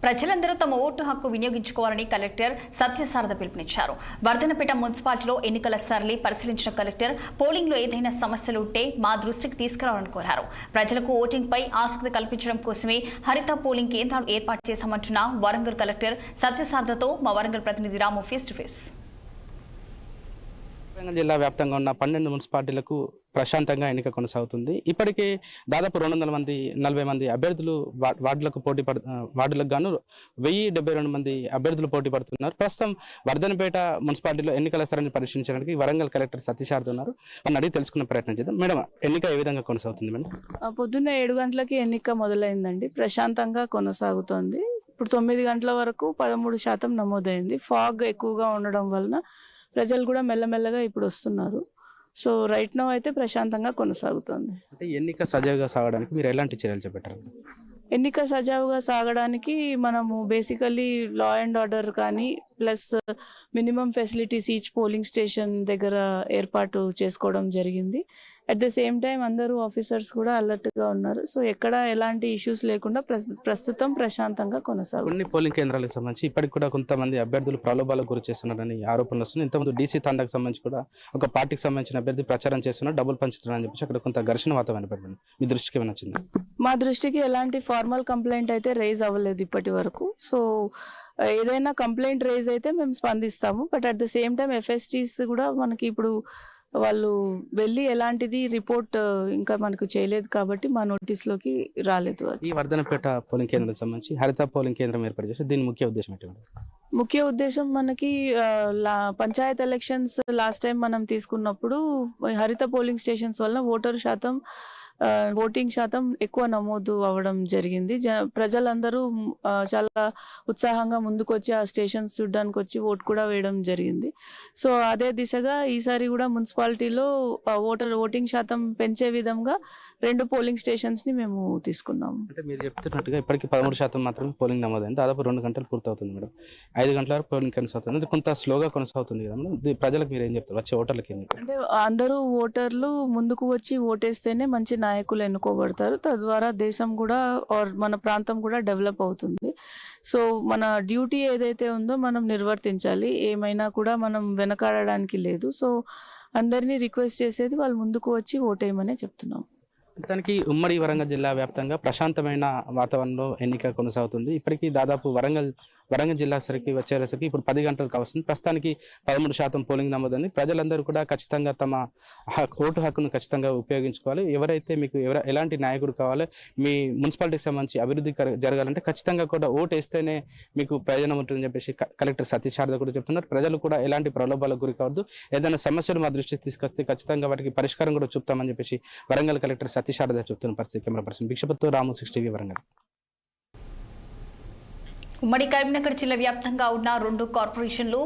ప్రజలందరూ తమ ఓటు హక్కు వినియోగించుకోవాలని కలెక్టర్ సత్యసారథ పిలుపునిచ్చారు. వర్ధనపేట మున్సిపాలిటీలో ఎన్నికల సరళి పరిశీలించిన కలెక్టర్ పోలింగ్లో ఏదైనా సమస్యలు ఉంటే మా దృష్టికి తీసుకురావాలని కోరారు. ప్రజలకు ఓటింగ్పై ఆసక్తి కల్పించడం కోసమే హరిత పోలింగ్ కేంద్రాలు ఏర్పాటు చేశామంటున్న వరంగల్ కలెక్టర్ సత్యసారథతో మా వరంగల్ ప్రతినిధి రాము ఫేస్ టు ఫేస్. వరంగల్ జిల్లా వ్యాప్తంగా ఉన్న 12 మున్సిపాలిటీలకు ప్రశాంతంగా ఎన్నిక కొనసాగుతుంది. ఇప్పటికే దాదాపు 240 మంది అభ్యర్థులు వార్డులకు వార్డులకు గాను 1072 మంది అభ్యర్థులు పోటీ పడుతున్నారు. ప్రస్తుతం వర్ధనపేట మున్సిపాలిటీలో ఎన్నికల సరళిని పరిశీలించడానికి వరంగల్ కలెక్టర్ సత్యసారథి ఉన్నారు. మనం అడిగి తెలుసుకునే ప్రయత్నం చేద్దాం. మేడం, ఎన్నిక ఏ విధంగా కొనసాగుతుంది మేడం? పొద్దున్న 7 గంటలకి ఎన్నిక మొదలైందండి. ప్రశాంతంగా కొనసాగుతోంది. ఇప్పుడు 9 గంటల వరకు 13% నమోదైంది. ఫాగ్ ఎక్కువగా ఉండడం వలన ప్రజలు కూడా మెల్లమెల్లగా ఇప్పుడు వస్తున్నారు. సో రైట్ నౌ అయితే ప్రశాంతంగా కొనసాగుతుంది. అంటే ఎన్నిక సజావుగా సాగడానికి మీరు ఎలాంటి చర్యలు చేపట్టారు? ఎన్నిక సజావుగా సాగడానికి మనము బేసికలీ లా అండ్ ఆర్డర్ కానీ plus minimum facilities each polling station దగ్గర ఏర్పాటు చేసుకోవడం జరిగింది. అట్ ద సేమ్ టైం అందరూ ఆఫీసర్స్ కూడా అలర్ట్గా ఉన్నారు. సో ఎక్కడ ఎలాంటి ఇష్యూస్ లేకుండా ప్రస్తుతం ప్రశాంతంగా కొనసాగుతుంది. కొన్ని పోలింగ్ కేంద్రాలకు సంబంధించి ఇప్పటికి కూడా కొంతమంది అభ్యర్థులు ప్రలోభాలకు గురి చేస్తున్నారని ఆరోపణలు వస్తున్నాయి. ఇంతకుముందు డీసీ తండాకు సంబంధించి కూడా ఒక పార్టీకి సంబంధించిన అభ్యర్థి ప్రచారం చేస్తున్నారు, డబ్బులు పంచుతున్నారని చెప్పేసి అక్కడ కొంత ఘర్షణ వాతావరణం ఏర్పడింది. మీ దృష్టికి ఏమైనా వచ్చింది? మా దృష్టికి ఎలాంటి ఫార్మల్ కంప్లైంట్ అయితే రైజ్ అవ్వలేదు ఇప్పటి వరకు. సో ఏదైనా కంప్లైంట్ రైజ్ అయితే మేము స్పందిస్తాము. But at the same time FSTs కూడా మనకి ఇప్పుడు వాళ్ళు వెళ్ళి ఎలాంటిది రిపోర్ట్ ఇంకా మనకు చేయలేదు కాబట్టి మా నోటీస్లోకి రాలేదు. ఈ వర్ధనపేట పోలింగ్ కేంద్రానికి సంబంధించి హరిత పోలింగ్ కేంద్రం ఏర్పాటు చేసి దీని ముఖ్య ఉద్దేశం ఏంటి? ముఖ్య ఉద్దేశం మనకి పంచాయత్ ఎలక్షన్స్ లాస్ట్ టైం మనం తీసుకున్నప్పుడు హరిత పోలింగ్ స్టేషన్స్ వలన ఓటింగ్ శాతం ఎక్కువ నమోదు అవ్వడం జరిగింది. ప్రజలందరూ చాలా ఉత్సాహంగా ముందుకు వచ్చి ఆ స్టేషన్స్ చూడడానికి వచ్చి ఓటు కూడా వేయడం జరిగింది. సో అదే దిశగా ఈసారి కూడా మున్సిపాలిటీలో ఓటింగ్ శాతం పెంచే విధంగా 2 పోలింగ్ స్టేషన్స్ ని మేము తీసుకున్నాము. అంటే మీరు చెప్తున్నట్టుగా ఇప్పటికీ 13% మాత్రమే పోలింగ్ నమోదైంది. దాదాపు 2 గంటలు పూర్తవుతుంది మేడం. 5 గంటల వరకు పోలింగ్ కొనసాగుతుంది. అది కొంత స్లోగా కొనసాగుతుంది కదా మేడం. ప్రజలకు మీరు ఏం చెప్తారు? వచ్చే ఓటర్లకి అంటే అందరూ ఓటర్లు ముందుకు వచ్చి ఓటేస్తేనే మంచి నాయకులు ఎన్నుకోబడతారు. తద్వారా దేశం కూడా మన ప్రాంతం కూడా డెవలప్ అవుతుంది. సో మన డ్యూటీ ఏదైతే ఉందో మనం నిర్వర్తించాలి. ఏమైనా కూడా మనం వెనకాడడానికి లేదు. సో అందరినీ రిక్వెస్ట్ చేసేది వాళ్ళు ముందుకు వచ్చి ఓటేయమనే చెప్తున్నాం. మొత్తానికి ఉమ్మడి వరంగల్ జిల్లా వ్యాప్తంగా ప్రశాంతమైన వాతావరణంలో ఎన్నిక కొనసాగుతుంది. ఇప్పటికీ దాదాపు వరంగల్ జిల్లా వచ్చేసరికి ఇప్పుడు 10 గంటలు కావస్తుంది. ప్రస్తుతానికి 13% పోలింగ్ నమోదని. ప్రజలందరూ కూడా ఖచ్చితంగా తమ ఓటు హక్కును ఖచ్చితంగా ఉపయోగించుకోవాలి. ఎవరైతే మీకు ఎలాంటి నాయకుడు కావాలి, మీ మున్సిపాలిటీకి సంబంధించి అభివృద్ధి జరగాలంటే ఖచ్చితంగా కూడా ఓటు వేస్తేనే మీకు ప్రయోజనం ఉంటుందని చెప్పేసి కలెక్టర్ సతీశారద కూడా చెప్తున్నారు. ప్రజలు కూడా ఎలాంటి ప్రలోభాలకు గురి కావద్దు. ఏదైనా సమస్యలు మా దృష్టికి తీసుకొస్తే ఖచ్చితంగా వాటికి పరిష్కారం కూడా చూపుతామని చెప్పేసి వరంగల్ కలెక్టర్ సతీశారద చెప్తున్న పరిస్థితి. కెమెరా పర్సన్ భిక్షపతితో రాము, 6 టీవీ వరంగల్. ఉమ్మడి కరీంనగర్ జిల్లా వ్యాప్తంగా ఉన్న 2 కార్పొరేషన్లు